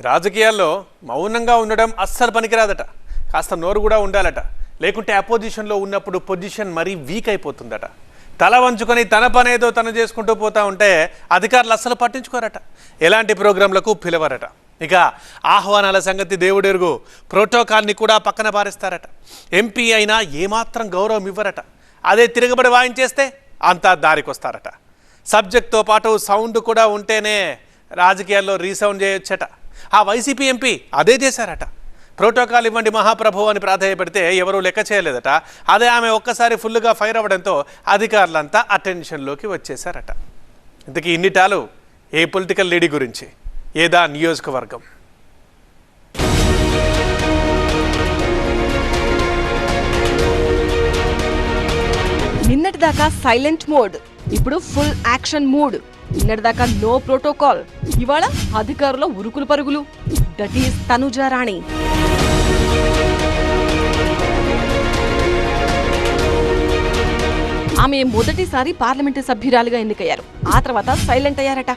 రాజకీయాల్లో మౌనంగా ఉండడం అస్సలు పనికిరాదట. కాస్త నోరు కూడా ఉండాలట. లేకుంటే అపోజిషన్లో ఉన్నప్పుడు పొజిషన్ మరీ వీక్ అయిపోతుందట. తల వంచుకొని తన పనేదో తను చేసుకుంటూ పోతా ఉంటే అధికారులు అస్సలు పట్టించుకోరట. ఎలాంటి ప్రోగ్రాంలకు పిలవరట. ఇక ఆహ్వానాల సంగతి దేవుడెరుగు. ప్రోటోకాల్ని కూడా పక్కన పారేస్తారట. ఎంపీ అయినా ఏమాత్రం గౌరవం ఇవ్వరట. అదే తిరగబడి వాయించేస్తే అంతా దారికొస్తారట. సబ్జెక్ట్తో పాటు సౌండ్ కూడా ఉంటేనే రాజకీయాల్లో రీసౌండ్ చేయొచ్చట. ఆ వైసీపీ ఎంపీ అదే చేశారట. ప్రోటోకాల్ ఇవ్వండి మహాప్రభు అని ప్రాధాయపడితే ఎవరూ లెక్క చేయలేదట. అదే ఆమె ఒక్కసారి ఫుల్గా ఫైర్ అవ్వడంతో అధికారులంతా అటెన్షన్లోకి వచ్చేశారట. ఇంతకీ ఇన్నిటాలు ఏ పొలిటికల్ లేడీ గురించి, ఏదా నియోజకవర్గం? నిన్నటిదాకా సైలెంట్ మోడ్, ఇప్పుడు ఫుల్ యాక్షన్ మూడ్. నిన్నటిదాకా నో ప్రోటోకాల్, ఇవాళ అధికారుల ఉరుకులు పరుగులు. దట్ ఈస్ తనుజా రాణి. ఆమె మొదటిసారి పార్లమెంటు సభ్యురాలిగా ఎన్నికయ్యారు. ఆ తర్వాత సైలెంట్ అయ్యారట.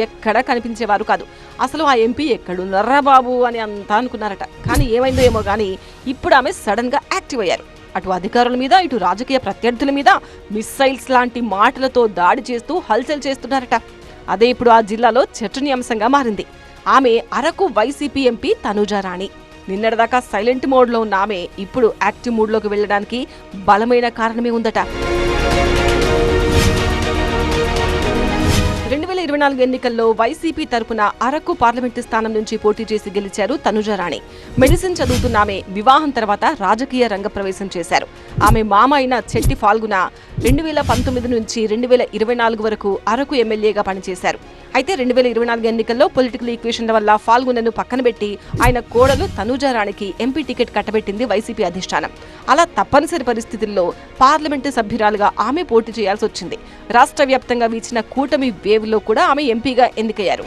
ఎక్కడా కనిపించేవారు కాదు. అసలు ఆ ఎంపీ ఎక్కడున్నారా బాబు అని అంతా అనుకున్నారట. కానీ ఏమైందో ఏమో కానీ ఇప్పుడు ఆమె సడన్ గా యాక్టివ్ అయ్యారు. అటు అధికారుల మీద, ఇటు రాజకీయ ప్రత్యర్థుల మీద మిస్సైల్స్ లాంటి మాటలతో దాడి చేస్తూ హల్చల్ చేస్తున్నారట. అదే ఇప్పుడు ఆ జిల్లాలో చర్చనీయాంశంగా మారింది. ఆమె అరకు వైసీపీ ఎంపీ తనుజా రాణి. నిన్నటిదాకా సైలెంట్ మోడ్లో ఉన్న ఆమె ఇప్పుడు యాక్టివ్ మూడ్లోకి వెళ్లడానికి బలమైన కారణమే ఉందట. 2024 ఎన్నికల్లో వైసీపీ తరపున అరకు పార్లమెంటు స్థానం నుంచి పోటీ చేసి గెలిచారు తనుజా రాణి. మెడిసిన్ చదువుతున్న ఆమె వివాహం తర్వాత రాజకీయ రంగ ప్రవేశం చేశారు. ఆమె మామ అయిన చెట్టి ఫాల్గుణ 2019 నుంచి 2024 వరకు అరకు ఎమ్మెల్యేగా పనిచేశారు. అయితే 2024 ఎన్నికల్లో పొలిటికల్ ఈక్వేషన్ల వల్ల ఫాల్గుణను పక్కన పెట్టి ఆయన కోడలు తనుజా రాణికి ఎంపీ టికెట్ కట్టబెట్టింది వైసీపీ అధిష్టానం. అలా తప్పనిసరి పరిస్థితుల్లో పార్లమెంటు సభ్యురాలుగా ఆమె పోటీ చేయాల్సి వచ్చింది. రాష్ట్ర వ్యాప్తంగా వీచిన కూటమి వేవ్లో కూడా ఆమె ఎంపీగా ఎన్నికయ్యారు.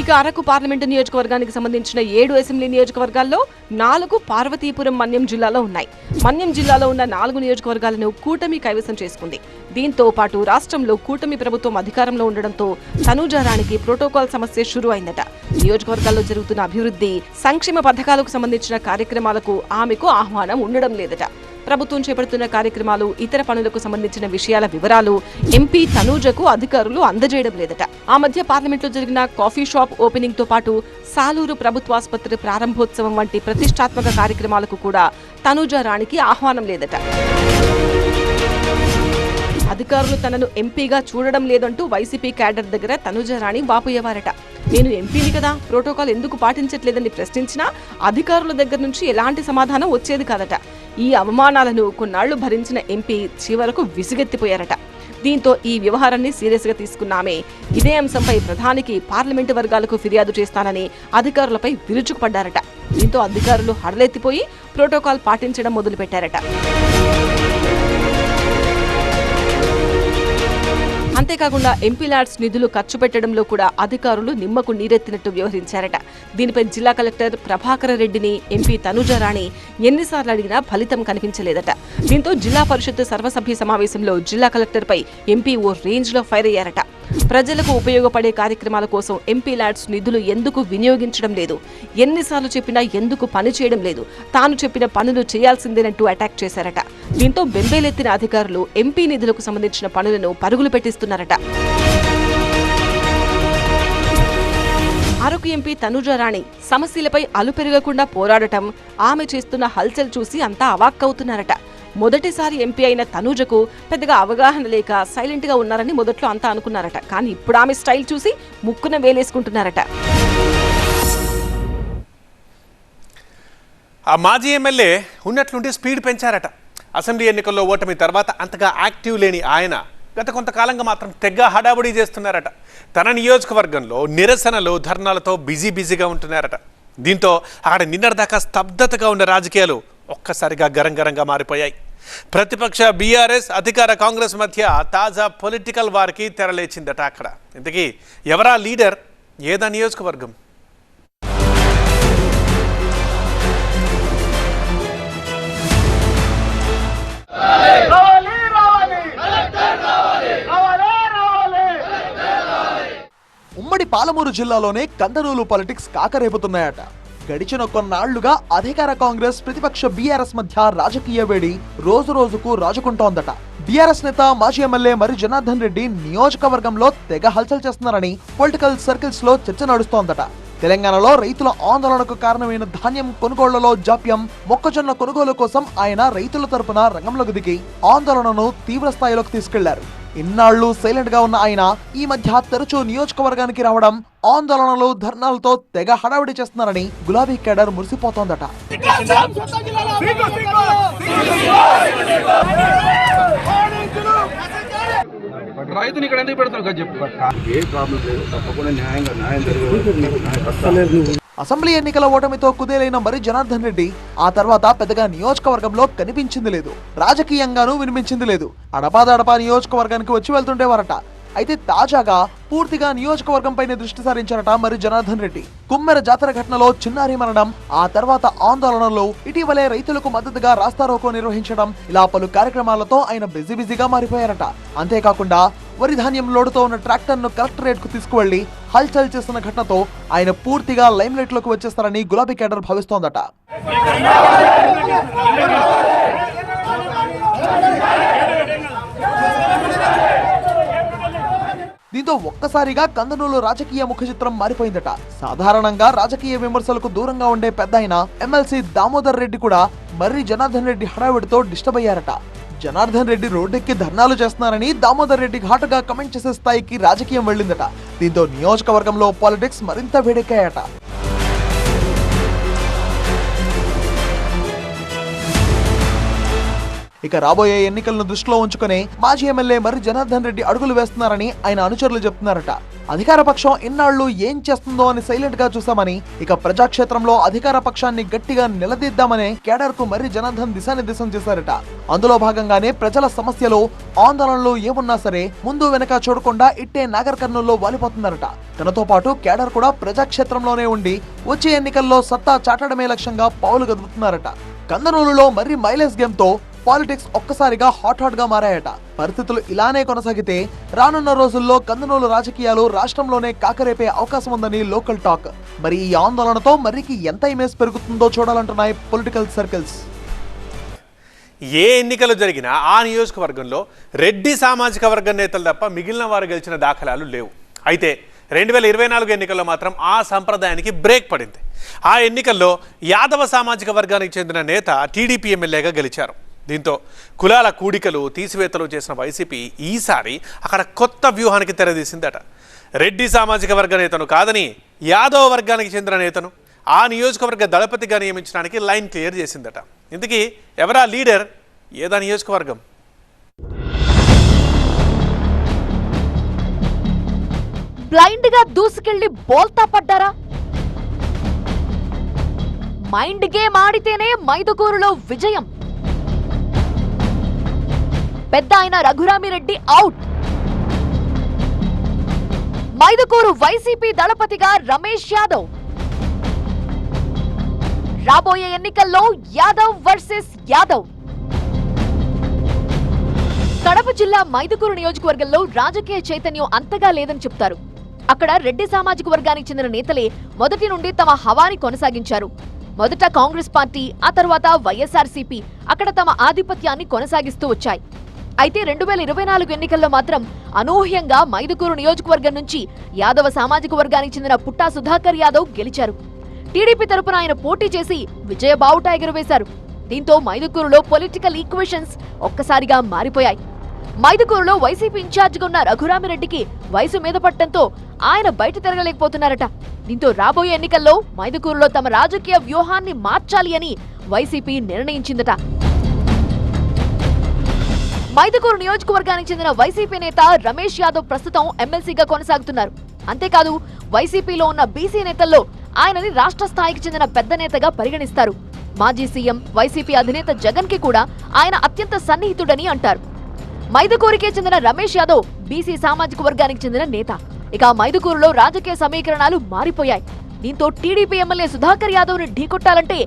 ఇక అరకు పార్లమెంటు నియోజకవర్గానికి సంబంధించిన 7 అసెంబ్లీ నియోజకవర్గాల్లో 4 పార్వతీపురం మన్యం జిల్లాలో ఉన్నాయి. మన్యం జిల్లాలో ఉన్న 4 నియోజకవర్గాలను కూటమి కైవసం చేసుకుంది. దీంతో పాటు రాష్ట్రంలో కూటమి ప్రభుత్వం అధికారంలో ఉండడంతో తనుజా రాణికి ప్రోటోకాల్ సమస్య షురు అయిందట. నియోజకవర్గాల్లో జరుగుతున్న అభివృద్ధి, సంక్షేమ పథకాలకు సంబంధించిన కార్యక్రమాలకు ఆమెకు ఆహ్వానం ఉండడం లేదట. ప్రభుత్వం చేపడుతున్న కార్యక్రమాలు, ఇతర పనులకు సంబంధించిన విషయాల వివరాలు ఎంపీ తనూజకు అధికారులు అందజేయడం లేదట. ఆ మధ్య పార్లమెంట్లో జరిగిన కాఫీ షాప్ ఓపెనింగ్ తో పాటు సాలూరు ప్రభుత్వాసుపత్రి ప్రారంభోత్సవం వంటి ప్రతిష్టాత్మక కార్యక్రమాలకు కూడా తనుజా రాణికి ఆహ్వానం లేదట. అధికారులు తనను ఎంపీగా చూడడం లేదంటూ వైసీపీ క్యాడర్ దగ్గర తనుజా రాణి వాపోయేవారట. నేను ఎంపీని కదా, ప్రోటోకాల్ ఎందుకు పాటించట్లేదని ప్రశ్నించినా అధికారుల దగ్గర నుంచి ఎలాంటి సమాధానం వచ్చేది కాదట. ఈ అవమానాలను కొన్నాళ్లు భరించిన ఎంపీ చివరకు విసుగెత్తిపోయారట. దీంతో ఈ వ్యవహారాన్ని సీరియస్ గా తీసుకున్న ఆమె ఇదే అంశంపై ప్రధానికి, పార్లమెంటు వర్గాలకు ఫిర్యాదు చేస్తానని అధికారులపై విరుచుకుపడ్డారట. దీంతో అధికారులు హడలెత్తిపోయి ప్రోటోకాల్ పాటించడం మొదలుపెట్టారట. అంతేకాకుండా ఎంపీ ల్యాడ్స్ నిధులు ఖర్చు పెట్టడంలో కూడా అధికారులు నిమ్మకు నీరెత్తినట్టు వ్యవహరించారట. దీనిపై జిల్లా కలెక్టర్ ప్రభాకర రెడ్డిని ఎంపీ తనుజా రాణి ఎన్నిసార్లు అడిగినా ఫలితం కనిపించలేదట. దీంతో జిల్లా పరిషత్ సర్వసభ్య సమావేశంలో జిల్లా కలెక్టర్పై ఎంపీ ఓ రేంజ్ లో ఫైర్ అయ్యారట. ప్రజలకు ఉపయోగపడే కార్యక్రమాల కోసం ఎంపీ ల్యాడ్స్ నిధులు ఎందుకు వినియోగించడం లేదు, ఎన్నిసార్లు చెప్పినా ఎందుకు పని చేయడం లేదు, తాను చెప్పిన పనులు చేయాల్సిందేనంటూ అటాక్ చేశారట. దీంతో బెంబేలెత్తిన అధికారులు ఎంపీ నిధులకు సంబంధించిన పనులను పరుగులు పెట్టిస్తున్నారట. అరకు ఎంపీ తనుజా రాణి సమస్యలపై అలుపెరగకుండా పోరాడటం, ఆమె చేస్తున్న హల్చల్ చూసి అంతా అవాక్కవుతున్నారట. మొదటిసారి ఎంపీ అయిన తనుజకు పెద్దగా అవగాహన లేక సైలెంట్ గా ఉన్నారని మొదట్లో అంతా అనుకున్నారట. కానీ ఇప్పుడు ఆమె స్టైల్ చూసి ముక్కున వేలేసుకుంటున్నారట. ఆ మాజీ ఎమ్మెల్యే ఉన్నట్లుండి స్పీడ్ పెంచారట. అసెంబ్లీ ఎన్నికల్లో ఓటమి తర్వాత అంతగా యాక్టివ్ లేని ఆయన గత కొంతకాలంగా మాత్రం తెగ హడావుడి చేస్తున్నారట. తన నియోజకవర్గంలో నిరసనలు, ధర్నాలతో బిజీగా ఉంటున్నారట. దీంతో అక్కడ నిన్నటిదాకా స్తబ్దతగా ఉన్న రాజకీయాలు ఒక్కసారిగా గరంగరంగా మారిపోయాయి. ప్రతిపక్ష బీఆర్ఎస్, అధికార కాంగ్రెస్ మధ్య తాజా పొలిటికల్ వారికి తెరలేచిందట. అక్కడ ఇంతకీ ఎవరా లీడర్, ఏదా నియోజకవర్గం? ఉమ్మడి పాలమూరు జిల్లాలోనే కందనూలు పాలిటిక్స్ కాకరేపుతున్నాయట. గడిచిన కొన్నాళ్లుగా అధికార కాంగ్రెస్ ప్రతిపక్ష బీఆర్ఎస్ మధ్య రాజకీయ వేడి రోజు రోజుకు రాజుకుంటోందట. బీఆర్ఎస్ నేత మాజీ ఎమ్మెల్యే మరి జనార్దన్ రెడ్డి నియోజకవర్గంలో తెగ హల్చల్ చేస్తున్నారని పొలిటికల్ సర్కిల్స్ లో చర్చ నడుస్తోందట. తెలంగాణలో రైతుల ఆందోళనకు కారణమైన ధాన్యం కొనుగోళ్లలో జాప్యం, మొక్కజొన్న కొనుగోలు కోసం ఆయన రైతుల తరపున రంగంలోకి దిగి ఆందోళనను తీవ్ర స్థాయిలోకి తీసుకెళ్లారు. ఇన్నాళ్లు సైలెంట్ గా ఉన్న ఆయన ఈ మధ్య తరచూ నియోజకవర్గానికి రావడం, ఆందోళనలు ధర్నాలతో తెగ హడావిడి చేస్తున్నారని గులాబీ కేడర్ మురిసిపోతోందట. రైతుని ఇక్కడ ఎందుకు పెడతారు చెప్పు. ఏ ప్రాబ్లం లేదు, తప్పకుండా న్యాయం జరగదు. అసెంబ్లీ ఎన్నికల ఓటమితో కుదేలైన మరి జనార్దన్ రెడ్డి ఆ తర్వాత పెద్దగా నియోజకవర్గంలో కనిపించింది లేదు, రాజకీయంగానూ వినిపించింది లేదు. అడపాదడపా నియోజకవర్గానికి వచ్చి వెళ్తుండేవారట. అయితే తాజాగా పూర్తిగా నియోజకవర్గంపైనే దృష్టి సారించారట మరి జనార్దన్ రెడ్డి. కుమ్మెర జాతర ఘటనలో చిన్నారి మరణం, ఆ తర్వాత ఆందోళనలు, ఇటీవలే రైతులకు మద్దతుగా రాస్తారోకో నిర్వహించడం, ఇలా పలు కార్యక్రమాలతో ఆయన బిజీగా మారిపోయారట. అంతేకాకుండా వరి ధాన్యం లోడుతో ఉన్న ట్రాక్టర్ ను కలెక్టరేట్ కు తీసుకువెళ్లి హల్చల్ చేస్తున్న ఘటనతో ఆయన పూర్తిగా లైమ్ లైట్ లోకి వచ్చేస్తారని గులాబీ కేడర్ భావిస్తోందట. దీంతో ఒక్కసారిగా కందనూలు రాజకీయ ముఖ చిత్రం మారిపోయిందట. సాధారణంగా రాజకీయ విమర్శలకు దూరంగా ఉండే పెద్దాయన ఎమ్మెల్సీ దామోదర్ రెడ్డి కూడా మర్రి జనార్దన్ రెడ్డి హడావిడితో డిస్టర్బ్ అయ్యారట. జనార్దన్ రెడ్డి రోడ్డెక్కి ధర్నాలు చేస్తున్నారని దామోదర్ రెడ్డి ఘాటుగా కమెంట్ చేసే స్థాయికి రాజకీయం వెళ్లిందట. దీంతో నియోజకవర్గంలో పాలిటిక్స్ మరింత వేడెక్కాయట. ఇక రాబోయే ఎన్నికలను దృష్టిలో ఉంచుకుని మాజీ ఎమ్మెల్యే మర్రి జనార్దన్ రెడ్డి అడుగులు వేస్తున్నారని ఆయన అనుచరులు చెప్తున్నారట. అధికార పక్షం ఇన్నాళ్లు ఏం చేస్తుందో అని సైలెంట్ గా చూసామని, ఇక ప్రజాక్షేత్రంలో అధికార పక్షాన్ని గట్టిగా నిలదీద్దామనే కేడర్ కు మర్రి జనార్దన్ దిశానిర్దేశం చేశారట. అందులో భాగంగానే ప్రజల సమస్యలు, ఆందోళనలు ఏమున్నా సరే ముందు వెనక చూడకుండా ఇట్టే నాగర్ కర్నూల్లో వాలిపోతున్నారట. తనతో పాటు కేడర్ కూడా ప్రజాక్షేత్రంలోనే ఉండి వచ్చే ఎన్నికల్లో సత్తా చాటడమే లక్ష్యంగా పావులు గదుపుతున్నారట. కందనూలులో మర్రి మైలేజ్ గేమ్ తో పాలిటిక్స్ ఒక్కసారిగా హాట్ గా మారాయట. పరిస్థితులు ఇలానే కొనసాగితే రానున్న రోజుల్లో కందనూలు రాజకీయాలు రాష్ట్రంలోనే కాకరేపే అవకాశం ఉందని లోకల్ టాక్. మరి ఈ ఆందోళనతో మర్రికి ఎంత ఇమేజ్ పెరుగుతుందో చూడాలంటున్నాయి పొలిటికల్ సర్కిల్స్. ఏ ఎన్నికలు జరిగినా ఆ నియోజకవర్గంలో రెడ్డి సామాజిక వర్గం నేతలు తప్ప మిగిలిన వారు గెలిచిన దాఖలాలు లేవు. అయితే 2024 ఎన్నికల్లో మాత్రం ఆ సంప్రదాయానికి బ్రేక్ పడింది. ఆ ఎన్నికల్లో యాదవ సామాజిక వర్గానికి చెందిన నేత టీడీపీ ఎమ్మెల్యేగా గెలిచారు. దీంతో కులాల కూడికలు, తీసివేతలు చేసిన వైసీపీ ఈసారి అక్కడ కొత్త వ్యూహానికి తెరదీసిందట. రెడ్డి సామాజిక వర్గ నేతను కాదని యాదవ వర్గానికి చెందిన నేతను ఆ నియోజకవర్గ దళపతిగా నియమించడానికి లైన్ క్లియర్ చేసిందట. ఇంతకీ ఎవరా లీడర్, ఏదా నియోజకవర్గం? బ్లైండ్ గా దూసుకెళ్లి బోల్తా పడ్డారా? మైండ్ గేమ్ ఆడితేనే మైదుకూరులో విజయం. పెద్ద ఆయన రఘురామిరెడ్డి అవుట్. మైదుకూరు వైసీపీ దళపతిగా రమేష్ యాదవ్. రాబోయే ఎన్నికల్లో యాదవ్ వర్సెస్ యాదవ్. కడప జిల్లా మైదుకూరు నియోజకవర్గంలో రాజకీయ చైతన్యం అంతగా లేదని చెప్తారు. అక్కడ రెడ్డి సామాజిక వర్గానికి చెందిన నేతలే మొదటి నుండి తమ హవాని కొనసాగించారు. మొదట కాంగ్రెస్ పార్టీ, ఆ తర్వాత వైఎస్ఆర్సీపీ అక్కడ తమ ఆధిపత్యాన్ని కొనసాగిస్తూ వచ్చాయి. అయితే 2024 ఎన్నికల్లో మాత్రం అనూహ్యంగా మైదుకూరు నియోజకవర్గం నుంచి యాదవ సామాజిక వర్గానికి చెందిన పుట్టా సుధాకర్ యాదవ్ గెలిచారు. టీడీపీ తరపున ఆయన పోటీ చేసి విజయ బావుటా ఎగురవేశారు. దీంతో మైదుకూరులో పొలిటికల్ ఈక్వేషన్స్ ఒక్కసారిగా మారిపోయాయి. మైదుకూరులో వైసీపీ ఇన్ఛార్జిగా ఉన్న రఘురామిరెడ్డికి వయసు మీద పట్టడంతో ఆయన బయట తిరగలేకపోతున్నారట. దీంతో రాబోయే ఎన్నికల్లో మైదుకూరులో తమ రాజకీయ వ్యూహాన్ని మార్చాలి అని వైసీపీ నిర్ణయించిందట. మైదుకూరు నియోజకవర్గానికి చెందిన వైసీపీ నేత రమేష్ యాదవ్ ప్రస్తుతం ఎమ్మెల్సీగా కొనసాగుతున్నారు. అంతేకాదు వైసీపీలో ఉన్న బీసీ నేతల్లో ఆయనని రాష్ట్ర స్థాయికి చెందిన పెద్ద నేతగా పరిగణిస్తారు. మాజీ సీఎం, వైసీపీ అధినేత జగన్ కి కూడా ఆయన అత్యంత సన్నిహితుడని అంటారు. మైదుకూరుకే చెందిన రమేష్ యాదవ్ బీసీ సామాజిక వర్గానికి చెందిన నేత. ఇక మైదుకూరులో రాజకీయ సమీకరణాలు మారిపోయాయి. దీంతో టీడీపీ ఎమ్మెల్యే సుధాకర్ యాదవ్ ని ఢీకొట్టాలంటే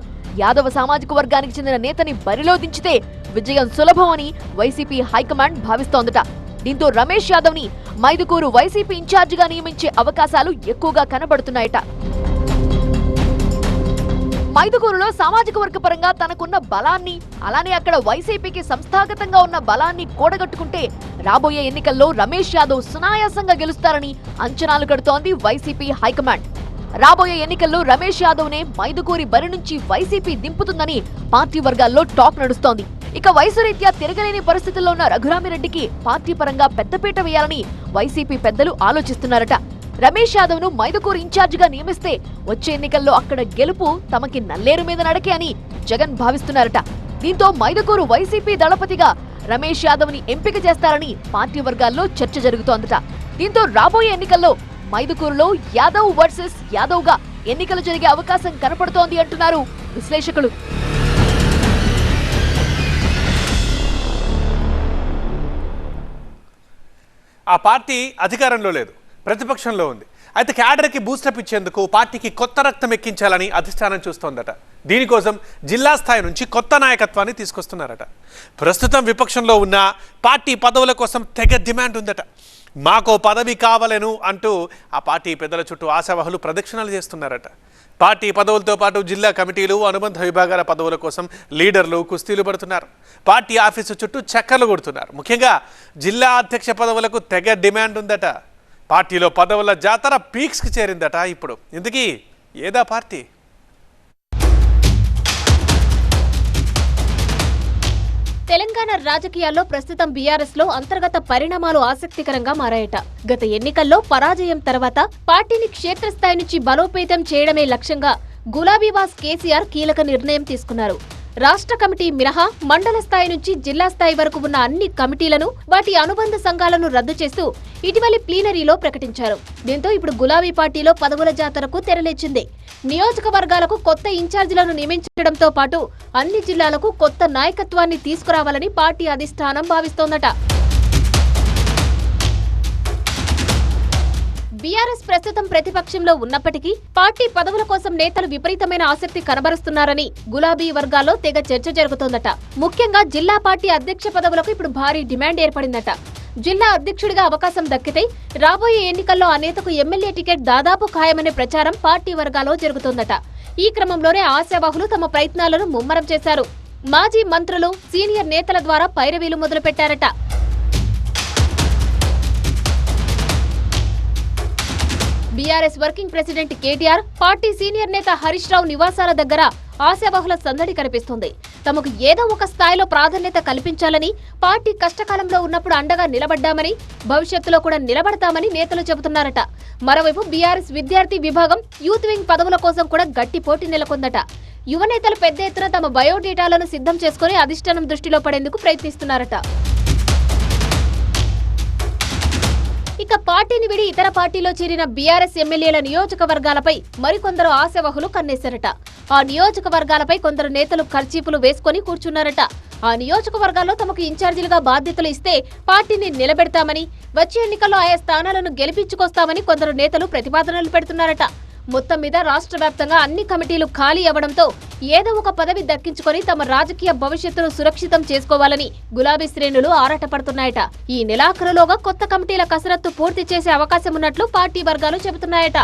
యాదవ సామాజిక వర్గానికి చెందిన నేతని బరిలో దించితే విజయం సులభం అని వైసీపీ హైకమాండ్ భావిస్తోందట. దీంతో రమేష్ యాదవ్ ని మైదుకూరు వైసీపీ ఇన్ఛార్జిగా నియమించే అవకాశాలు ఎక్కువగా కనబడుతున్నాయట. మైదుకూరులో సామాజిక వర్గ పరంగా తనకున్న బలాన్ని, అలానే అక్కడ వైసీపీకి సంస్థాగతంగా ఉన్న బలాన్ని కూడగట్టుకుంటే రాబోయే ఎన్నికల్లో రమేష్ యాదవ్ సునాయాసంగా గెలుస్తారని అంచనాలు కడుతోంది వైసీపీ హైకమాండ్. రాబోయే ఎన్నికల్లో రమేష్ యాదవ్ నే మైదుకూరి బరి నుంచి వైసీపీ దింపుతుందని పార్టీ వర్గాల్లో టాక్ నడుస్తోంది. ఇక వయసు రీత్యా తిరగలేని పరిస్థితుల్లో ఉన్న రఘురామిరెడ్డికి పార్టీ పరంగా పెద్దపీట వేయాలని వైసీపీ పెద్దలు ఆలోచిస్తున్నారట. రమేష్ యాదవ్ ను మైదుకూరు ఇన్ఛార్జిగా నియమిస్తే వచ్చే ఎన్నికల్లో అక్కడ గెలుపు తమకి నల్లేరు మీద నడకే అని జగన్ భావిస్తున్నారట. దీంతో మైదుకూరు వైసీపీ దళపతిగా రమేష్ యాదవ్ ని ఎంపిక చేస్తారని పార్టీ వర్గాల్లో చర్చ జరుగుతోందట. దీంతో రాబోయే ఎన్నికల్లో మైదుకూరులో యాదవ్ వర్సెస్ యాదవ్ గా ఎన్నికలు జరిగే అవకాశం కనపడుతోంది అంటున్నారు విశ్లేషకులు. ఆ పార్టీ అధికారంలో లేదు, ప్రతిపక్షంలో ఉంది. అయితే క్యాడర్కి బూస్టప్ ఇచ్చేందుకు పార్టీకి కొత్త రక్తం ఎక్కించాలని అధిష్టానం చూస్తోందట. దీనికోసం జిల్లా స్థాయి నుంచి కొత్త నాయకత్వాన్ని తీసుకొస్తున్నారట. ప్రస్తుతం విపక్షంలో ఉన్న పార్టీ పదవుల కోసం తెగ డిమాండ్ ఉందట. మాకో పదవి కావాలను అంటూ ఆ పార్టీ పెద్దల చుట్టూ ఆశావహులు ప్రదక్షిణలు చేస్తున్నారట. పార్టీ పదవులతో పాటు జిల్లా కమిటీలు, అనుబంధ విభాగాల పదవుల కోసం లీడర్లు కుస్తీలు పడుతున్నారు. పార్టీ ఆఫీసు చుట్టూ చక్కర్లు కొడుతున్నారు. ముఖ్యంగా జిల్లా అధ్యక్ష పదవులకు తెగ డిమాండ్ ఉందట. పార్టీలో పదవుల జాతర పీక్స్కి చేరిందట. ఇప్పుడు ఇంతకీ ఏదా పార్టీ? తెలంగాణ రాజకీయాల్లో ప్రస్తుతం బీఆర్ఎస్ లో అంతర్గత పరిణామాలు ఆసక్తికరంగా మారాయట. గత ఎన్నికల్లో పరాజయం తర్వాత పార్టీని క్షేత్రస్థాయి నుంచి బలోపేతం చేయడమే లక్ష్యంగా గులాబీవాస్ కేసీఆర్ కీలక నిర్ణయం తీసుకున్నారు. రాష్ట్ర కమిటీ మినహా మండల స్థాయి నుంచి జిల్లా స్థాయి వరకు ఉన్న అన్ని కమిటీలను, వాటి అనుబంధ సంఘాలను రద్దు చేస్తూ ఇటీవలి ప్లీనరీలో ప్రకటించారు. దీంతో ఇప్పుడు గులాబీ పార్టీలో పదవుల జాతరకు తెరలేచింది. నియోజకవర్గాలకు కొత్త ఇన్ఛార్జీలను నియమించడంతో పాటు అన్ని జిల్లాలకు కొత్త నాయకత్వాన్ని తీసుకురావాలని పార్టీ అధిష్టానం భావిస్తోందట. బీఆర్ఎస్ ప్రస్తుతం ప్రతిపక్షంలో ఉన్నప్పటికీ పార్టీ పదవుల కోసం నేతలు విపరీతమైన ఆసక్తి కనబరుస్తున్నారని గులాబీ వర్గాల్లో తెగ చర్చ జరుగుతోందట. ముఖ్యంగా జిల్లా పార్టీ అధ్యక్ష పదవులకు ఇప్పుడు భారీ డిమాండ్ ఏర్పడిందట. జిల్లా అధ్యక్షుడిగా అవకాశం దక్కితే రాబోయే ఎన్నికల్లో ఆ నేతకు ఎమ్మెల్యే టికెట్ దాదాపు ఖాయమనే ప్రచారం పార్టీ వర్గాల్లో జరుగుతోందట. ఈ క్రమంలోనే ఆశావాహులు తమ ప్రయత్నాలను ముమ్మరం చేశారు. మాజీ మంత్రులు, సీనియర్ నేతల ద్వారా పైరవీలు మొదలుపెట్టారట. BRS working president KTR, party senior నేత హరీష్ రావు నివాసాల దగ్గర ఆశావాహుల సందడి కనిపిస్తుంది. తమకు ఏదో ఒక స్థాయిలో ప్రాధాన్యత కల్పించాలని, పార్టీ కష్టకాలంలో ఉన్నప్పుడు అండగా నిలబడ్డామని, భవిష్యత్తులో కూడా నిలబడతామని నేతలు చెబుతున్నారట. మరోవైపు బీఆర్ఎస్ విద్యార్థి విభాగం, యూత్ వింగ్ పదవుల కోసం కూడా గట్టి పోటీ నెలకొందట. యువ నేతలు పెద్ద ఎత్తున తమ బయోడేటాలను సిద్ధం చేసుకుని అధిష్టానం దృష్టిలో పడేందుకు ప్రయత్నిస్తున్నారట. ఇక పార్టీని విడి ఇతర పార్టీలో చేరిన బీఆర్ఎస్ ఎమ్మెల్యేల నియోజకవర్గాలపై మరికొందరు ఆశావహులు కన్నేశారట. ఆ నియోజకవర్గాలపై కొందరు నేతలు ఖర్చీపులు వేసుకుని కూర్చున్నారట. ఆ నియోజకవర్గాల్లో తమకు ఇన్ఛార్జీలుగా బాధ్యతలు ఇస్తే పార్టీని నిలబెడతామని, వచ్చే ఎన్నికల్లో ఆయా స్థానాలను గెలిపించుకొస్తామని కొందరు నేతలు ప్రతిపాదనలు పెడుతున్నారట. మొత్తం మీద రాష్ట్ర వ్యాప్తంగా అన్ని కమిటీలు ఖాళీ అవ్వడంతో ఏదో ఒక పదవి దక్కించుకొని తమ రాజకీయ భవిష్యత్తును సురక్షితం చేసుకోవాలని గులాబీ శ్రేణులు ఆరాటపడుతున్నాయట. ఈ నెలాఖరులోగా కొత్త కమిటీల కసరత్తు పూర్తి చేసే అవకాశం ఉన్నట్లు పార్టీ వర్గాలు చెబుతున్నాయట.